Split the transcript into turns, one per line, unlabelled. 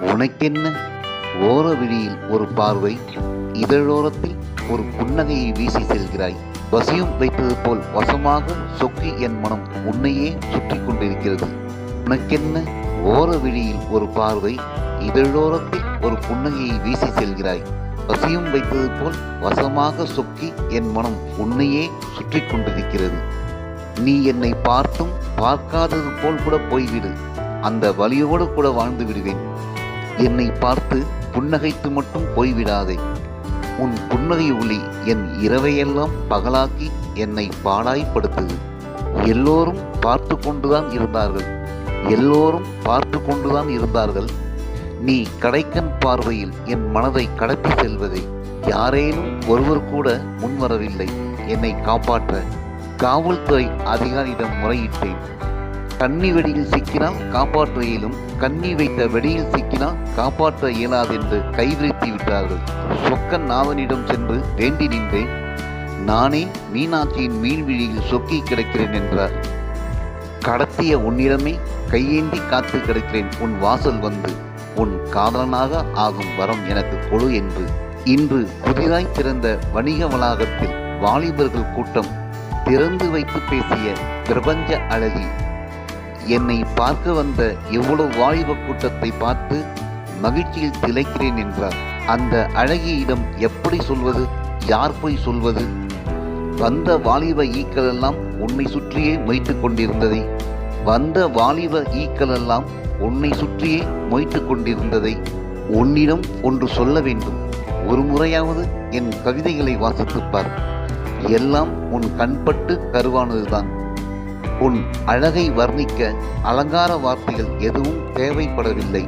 உனக்கென்ன ஓர விழியில் ஒரு பார்வை, இதழோரத்தில் ஒரு புன்னகையை வீசி செல்கிறாய். வசியம் வைத்தது போல் வசமாக சொக்கி என் மனம் உன்னையே சுற்றி கொண்டிருக்கிறது. உனக்கென்ன ஓர விழியில் ஒரு பார்வை, இதழோரத்தில் ஒரு புன்னகையை வீசி செல்கிறாய். வசியம் வைத்தது போல் வசமாக சொக்கி என் மனம் உன்னையே சுற்றி கொண்டிருக்கிறது. நீ என்னை பார்த்தும் பார்க்காதது போல் கூட போய்விடு, அந்த வலியோடு கூட வாழ்ந்து விடுவேன். என்னை பார்த்து புன்னகைத்து மட்டும் போய்விடாதே. உன் புன்னகை ஒளி என் இரவையெல்லாம் பகலாக்கி என்னை பாடாய்ப்படுத்துது. எல்லோரும் பார்த்து கொண்டுதான் இருந்தார்கள். நீ கடைக்கண் பார்வையில் என் மனதை கடத்தி செல்வதை யாரேனும் ஒருவர் கூட முன்வரவில்லை என்னை காப்பாற்ற. காவல்துறை அதிகாரியிடம் முறையிட்டேன். கன்னி வெடியில் சிக்கினால் காப்பாற்ற இயலும், கன்னி வைத்த வெடியில் சிக்கினால் காப்பாற்ற இயலாது என்று கைவிரித்து விட்டார்கள். சொக்கன் நாதனிடம் சென்று வேண்டி நின்றேன். நானே மீனாட்சியின் மீன்விழியில் சொக்கி கிடக்கிறேன் என்றார். கடத்திய உன்னிடமே கையேந்தி காத்து கிடக்கிறேன் உன் வாசல் வந்து, உன் காதலனாக ஆகும் வரம் எனக்கு கொடு என்று. இன்று புதிதாய் திறந்த வணிக வளாகத்தில் வாலிபர்கள் கூட்டம் திறந்து வைத்து பேசிய பிரபஞ்ச அழகி என்னை பார்க்க வந்த எவ்வளவு வாலிப கூட்டத்தை பார்த்து மகிழ்ச்சியில் திளைக்கிறேன் என்றார். அந்த அழகியிடம் எப்படி சொல்வது, யார் போய் சொல்வது? வந்த வாலிப ஈக்களெல்லாம் உன்னை சுற்றியே மொய்த்துக் கொண்டிருந்ததை உன்னிடம் ஒன்று சொல்ல வேண்டும். ஒரு முறையாவது என் கவிதைகளை வாசித்துப்பார். எல்லாம் உன் கண்பட்டு கருவானதுதான். உன் அழகை வர்ணிக்க அலங்கார வார்த்தைகள் எதுவும் தேவைப்படவில்லை.